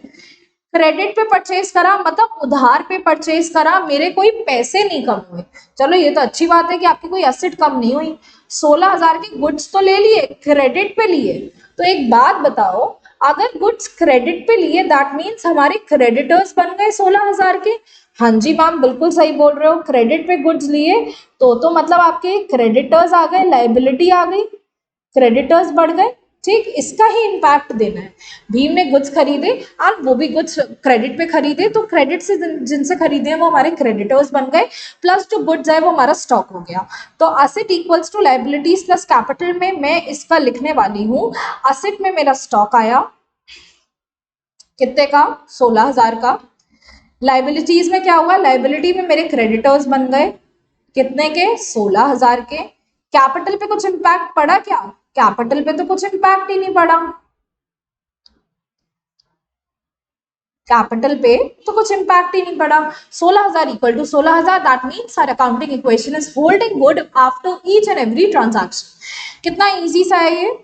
क्रेडिट पे परचेज करा मतलब उधार पे परचेज करा, मेरे कोई पैसे नहीं कम हुए। चलो ये तो अच्छी बात है कि आपकी कोई एसेट कम नहीं हुई। 16,000 के गुड्स तो ले लिए, क्रेडिट पे लिए। तो एक बात बताओ, अगर गुड्स क्रेडिट पे लिए दैट मीन्स हमारे क्रेडिटर्स बन गए 16,000 के। हाँ जी मैम, बिल्कुल सही बोल रहे हो। क्रेडिट पे गुड्स लिए तो मतलब आपके क्रेडिटर्स आ गए, लाइबिलिटी आ गई, क्रेडिटर्स बढ़ गए। ठीक। इसका ही इम्पैक्ट देना है। भीम ने गुड्स खरीदे और वो भी गुड्स क्रेडिट पे खरीदे, तो क्रेडिट से जिनसे खरीदे हैं वो हमारे क्रेडिटर्स बन गए, प्लस जो गुड्स है वो हमारा स्टॉक हो गया। तो asset equals to liabilities plus capital में मैं इसका लिखने वाली हूँ। असेट में मेरा स्टॉक आया कितने का? 16,000 का। लाइबिलिटीज में क्या हुआ? लाइबिलिटी में मेरे क्रेडिटर्स बन गए कितने के? 16,000 के। कैपिटल पे कुछ इम्पैक्ट पड़ा क्या? कैपिटल पे तो कुछ इम्पैक्ट ही नहीं पड़ा। कैपिटल पे तो कुछ इम्पैक्ट ही नहीं पड़ा। 16,000 equal to 16,000, that means our accounting equation is holding good after each and every transaction. कितना इजी सा है ये।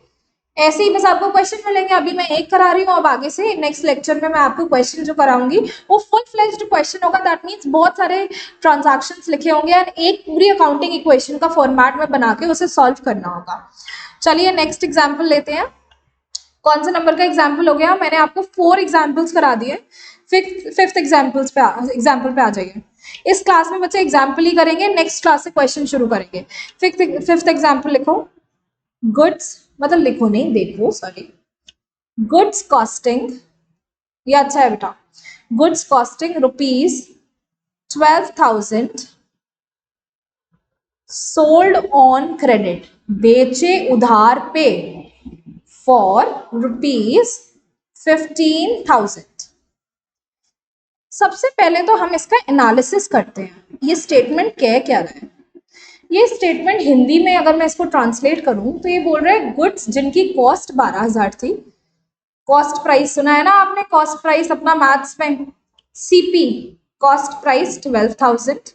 ऐसे ही बस आपको क्वेश्चन मिलेंगे, अभी मैं एक करा रही हूँ, अब आगे से नेक्स्ट लेक्चर में मैं आपको क्वेश्चन जो कराऊंगी वो फुल फ्लेज्ड क्वेश्चन होगा। दैट मीन्स बहुत सारे ट्रांजैक्शंस लिखे होंगे और एक पूरी अकाउंटिंग इक्वेशन का फॉर्मेट में बना के उसे सॉल्व करना होगा। चलिए नेक्स्ट एग्जाम्पल लेते हैं। कौन सा नंबर का एग्जाम्पल हो गया? मैंने आपको 4 एग्जाम्पल्स करा दिए, फिफ्थ एग्जाम्पल पे आ जाइए। इस क्लास में बच्चे एग्जाम्पल ही करेंगे, नेक्स्ट क्लास से क्वेश्चन शुरू करेंगे। फिफ्थ एग्जाम्पल लिखो। गुड्स मतलब लिखो नहीं, देखो, सॉरी। गुड्स कॉस्टिंग, ये अच्छा है बेटा। Goods costing ₹12,000 sold on credit, बेचे उधार पे, फॉर ₹15,000। सबसे पहले तो हम इसका एनालिसिस करते हैं, ये स्टेटमेंट क्या रहा है। ये स्टेटमेंट हिंदी में अगर मैं इसको ट्रांसलेट करूं तो ये बोल रहा है गुड्स जिनकी कॉस्ट 12,000 थी, कॉस्ट प्राइस सुना है ना आपने, कॉस्ट प्राइस अपना मैथ्स में, CP, cost price 12,000,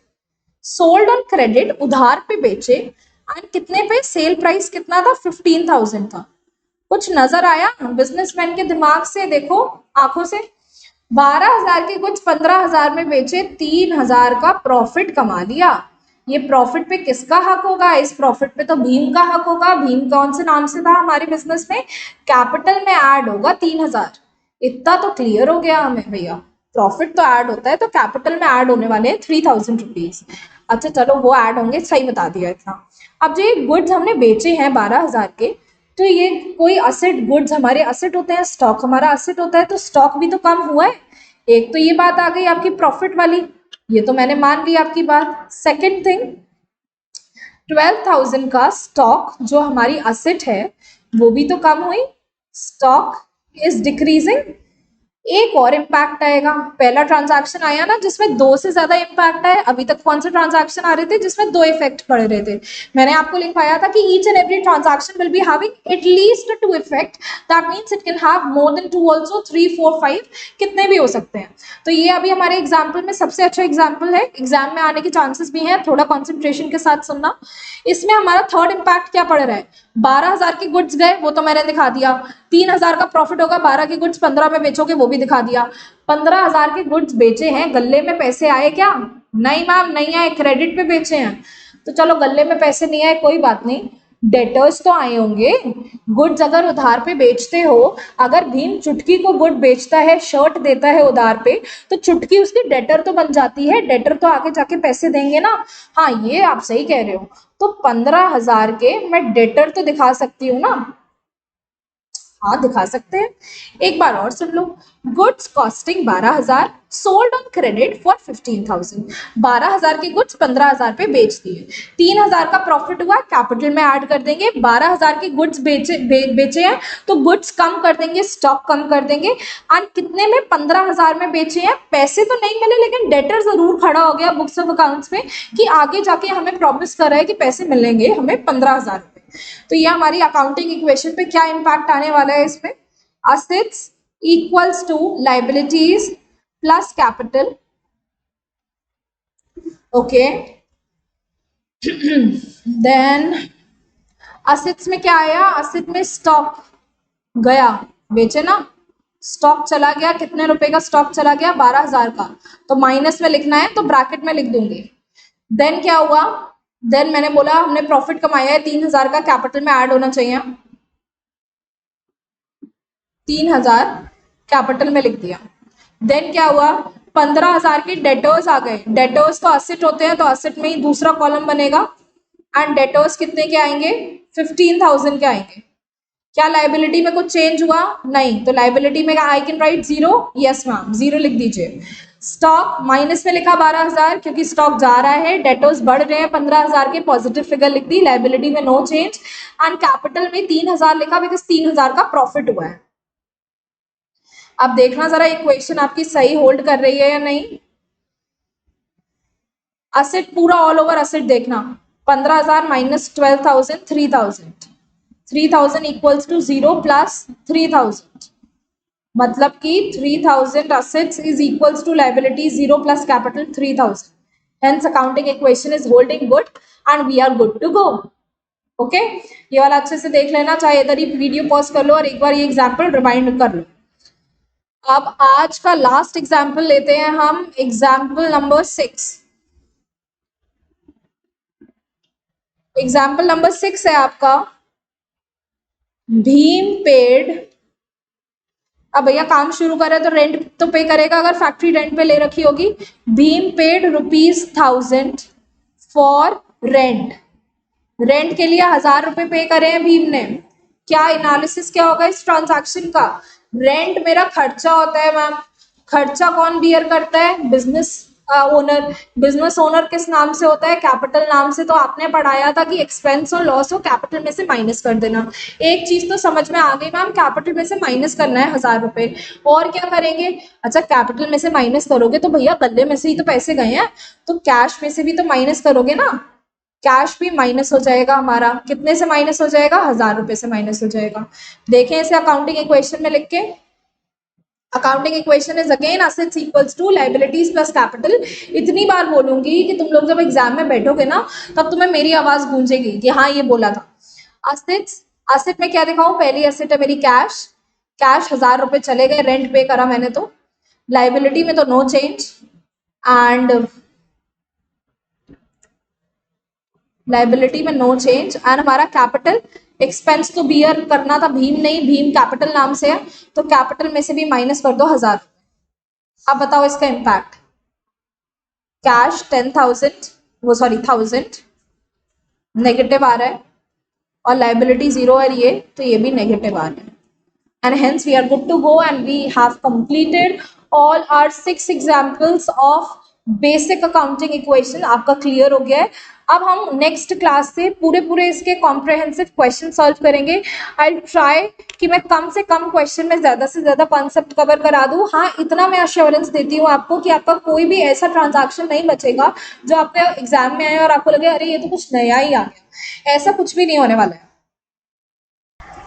sold on credit, उधार पे बेचे, एंड कितने पे, सेल प्राइस कितना था, 15,000 था। कुछ नजर आया बिजनेसमैन के दिमाग से, देखो आंखों से। 12,000 के कुछ 15,000 में बेचे, 3,000 का प्रॉफिट कमा लिया। ये प्रॉफिट पे किसका हक होगा? इस प्रॉफिट पे तो भीम का हक होगा। भीम कौन से नाम से था हमारे बिजनेस में? कैपिटल में ऐड होगा 3,000। इतना तो क्लियर हो गया हमें भैया, प्रॉफिट तो ऐड होता है तो कैपिटल में ऐड होने वाले हैं 3,000 रुपीज। अच्छा चलो वो ऐड होंगे, सही बता दिया इतना। अब जो ये गुड्स हमने बेचे हैं 12,000 के, तो ये कोई असेट, गुड्स हमारे असेट होते हैं, स्टॉक हमारा असेट होता है, तो स्टॉक भी तो कम हुआ है। एक तो ये बात आ गई आपकी प्रॉफिट वाली, ये तो मैंने मान ली आपकी बात। सेकंड थिंग, 12,000 का स्टॉक जो हमारी असेट है वो भी तो कम हुई, स्टॉक इज डिक्रीजिंग। एक और इम्पैक्ट आएगा, पहला ट्रांजैक्शन आया ना जिसमें 2 से ज्यादा इम्पैक्ट आए, अभी तक कौन से ट्रांजैक्शन आ रहे थे जिसमें 2 इफेक्ट पड़ रहे थे। मैंने आपको लिखवाया था कि each and every transaction will be having at least 2 effect, that means it can have more than 2 also, 3 4 5 कितने भी हो सकते हैं। तो ये अभी हमारे एग्जाम्पल में सबसे अच्छा एग्जाम्पल है, एग्जाम में आने के चांसेस भी हैं, थोड़ा कॉन्सेंट्रेशन के साथ सुनना। इसमें हमारा थर्ड इम्पैक्ट क्या पड़ रहा है? 12,000 के गुड्स गए, वो तो मैंने दिखा दिया। 3,000 का प्रॉफिट होगा, 12 के गुड्स 15 में बेचोगे, वो भी दिखा दिया। 15,000 के गुड्स बेचे हैं, गले में पैसे आए क्या? नहीं मैम नहीं आए, क्रेडिट पे बेचे हैं। तो चलो गले में पैसे नहीं आए कोई बात नहीं, डेटर्स तो आए होंगे। गुड्स अगर उधार पे बेचते हो, अगर भीम चुटकी को गुड बेचता है, शर्ट देता है उधार पे, तो चुटकी उसकी डेटर तो बन जाती है, डेटर तो आगे जाके पैसे देंगे ना। हाँ ये आप सही कह रहे हो, तो 15,000 के मैं डेटर तो दिखा सकती हूँ ना, हाँ दिखा सकते हैं। एक बार और सुन लो, goods costing 12,000 sold on credit for 15,000। 12,000 के गुड्स 15,000 पे बेच दिए, 3,000 का प्रॉफिट हुआ, कैपिटल में ऐड कर देंगे। 12,000 के गुड्स बेचे हैं तो गुड्स कम कर देंगे, स्टॉक कम कर देंगे, एंड कितने में, 15,000 में बेचे हैं। पैसे तो नहीं मिले लेकिन डेटर जरूर खड़ा हो गया बुक्स ऑफ अकाउंट्स में कि आगे जाके हमें प्रॉमिस कर रहा है कि पैसे मिलेंगे हमें 15,000। तो ये हमारी अकाउंटिंग इक्वेशन पे क्या इम्पैक्ट आने वाला है? इसमें assets equals to liabilities plus capital, okay. Then assets में क्या आया? असेट में स्टॉक गया, बेचे ना, स्टॉक चला गया, कितने रुपए का स्टॉक चला गया? 12,000 का, तो माइनस में लिखना है तो ब्रैकेट में लिख दूंगी। देन क्या हुआ? देन मैंने बोला हमने प्रॉफिट कमाया है 3,000 का, कैपिटल में ऐड होना चाहिए, 3,000 कैपिटल में लिख दिया। देन क्या हुआ? 15,000 के डेटर्स आ गए, डेटर्स तो असेट होते हैं तो असेट में ही दूसरा कॉलम बनेगा, एंड डेटर्स कितने के आएंगे? 15,000 के आएंगे। क्या लाइबिलिटी में कुछ चेंज हुआ? नहीं, तो लाइबिलिटी में I can write 0, yes ma'am 0 लिख दीजिए। स्टॉक माइनस में लिखा 12,000 क्योंकि स्टॉक जा रहा है, डेटर्स बढ़ रहे हैं 15,000 के, पॉजिटिव फिगर लिख दी, लाइबिलिटी में नो चेंज, एंड कैपिटल में 3,000 लिखा बिकॉज 3,000 का प्रॉफिट हुआ है। अब देखना जरा इक्वेशन आपकी सही होल्ड कर रही है या नहीं। असेट पूरा ऑल ओवर असेट देखना, 15,000 माइनस 12,000, 3,000 इक्वल्स टू 0 प्लस 3,000, मतलब कि 3000 assets is equals to liabilities 0 plus capital 3000. Hence accounting equation is holding good and we are good to go. Okay ये वाला अच्छे से देख लेना, चाहे इधर ही वीडियो पॉज कर लो और एक बार ये एग्जाम्पल रिमाइंड कर लो. अब आज का लास्ट एग्जाम्पल लेते हैं हम, एग्जाम्पल नंबर 6. एग्जाम्पल नंबर 6 है आपका, भीम पेड. अब भैया काम शुरू करे तो रेंट तो पे करेगा अगर फैक्ट्री रेंट पे ले रखी होगी. Bhim paid ₹1000 for rent. Rent के लिए 1000 रुपए पे करे हैं भीम ने. क्या एनालिसिस क्या होगा इस ट्रांजैक्शन का? रेंट मेरा खर्चा होता है मैम. खर्चा कौन बियर करता है? Business owner. बिजनेस ओनर किस नाम से होता है? कैपिटल नाम से. तो आपने पढ़ाया था कि एक्सपेंस और लॉस हो कैपिटल में से माइनस कर देना. एक चीज तो समझ में आ गई मैम, कैपिटल में से माइनस करना है 1000 रुपए. और क्या करेंगे? अच्छा कैपिटल में से माइनस करोगे तो भैया गले में से ही तो पैसे गए हैं, तो कैश में से भी तो माइनस करोगे ना. कैश भी माइनस हो जाएगा हमारा. कितने से माइनस हो जाएगा? 1000 रुपए से माइनस हो जाएगा. देखें इसे अकाउंटिंग इक्वेशन में लिख के. Accounting equation is again assets equals to liabilities plus capital. इतनी बार बोलूंगी कि तुम लोग जब एग्जाम में बैठोगे ना तब तुम्हें मेरी आवाज गूंजेगी कि हाँ ये बोला था. असेट्स, असेट में क्या दिखाऊं? पहली असेट है मेरी कैश. कैश 1000 रुपए चले गए, रेंट पे करा मैंने तो. लाइबिलिटी में तो नो चेंज, एंड लाइबिलिटी में नो चेंज, एंड हमारा कैपिटल एक्सपेंस तो बियर करना था भीम नहीं, भीम कैपिटल नाम से है तो कैपिटल में से भी माइनस कर दो 1000. अब बताओ इसका इम्पैक्ट. कैश 10,000, वो सॉरी 1000 नेगेटिव आ रहा है और लाइबिलिटी 0 है ये, तो ये भी नेगेटिव आ रहा है. And hence we are good to go and we have completed all our 6 examples of basic accounting equation. आपका क्लियर हो गया है. अब हम नेक्स्ट क्लास से पूरे इसके कॉम्प्रहेंसिव क्वेश्चन सॉल्व करेंगे. आई ट्राई कि मैं कम से कम क्वेश्चन में ज़्यादा से ज़्यादा कॉन्सेप्ट कवर करा दूँ. हाँ इतना मैं अश्योरेंस देती हूँ आपको कि आपका कोई भी ऐसा ट्रांजैक्शन नहीं बचेगा जो आपके एग्जाम में आए और आपको लगे अरे ये तो कुछ नया ही आ गया. ऐसा कुछ भी नहीं होने वाला है.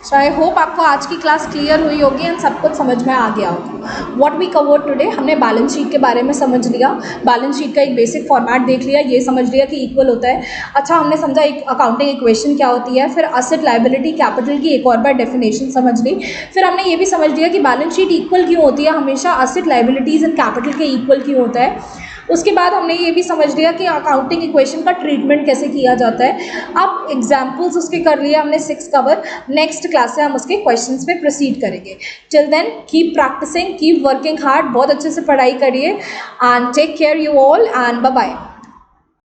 सो आई होप आपको आज की क्लास क्लियर हुई होगी एंड सब कुछ समझ में आ गया होगा. व्हाट वी कवर टुडे, हमने बैलेंस शीट के बारे में समझ लिया. बैलेंस शीट का एक बेसिक फॉर्मेट देख लिया, ये समझ लिया कि इक्वल होता है. अच्छा हमने समझा एक अकाउंटिंग इक्वेशन क्या होती है. फिर असेट लायबिलिटी कैपिटल की एक और बार डेफिनेशन समझ ली. फिर हमने ये भी समझ लिया कि बैलेंस शीट इक्वल क्यों होती है, हमेशा असेट लायबिलिटीज़ एंड कैपिटल के इक्वल क्यों होता है. उसके बाद हमने ये भी समझ लिया कि अकाउंटिंग इक्वेशन का ट्रीटमेंट कैसे किया जाता है. अब एग्जाम्पल्स उसके कर लिए हमने 6 कवर. नेक्स्ट क्लास से हम उसके क्वेश्चंस पे प्रोसीड करेंगे. Till then keep practising, keep working hard. बहुत अच्छे से पढ़ाई करिए and take care you all and bye bye.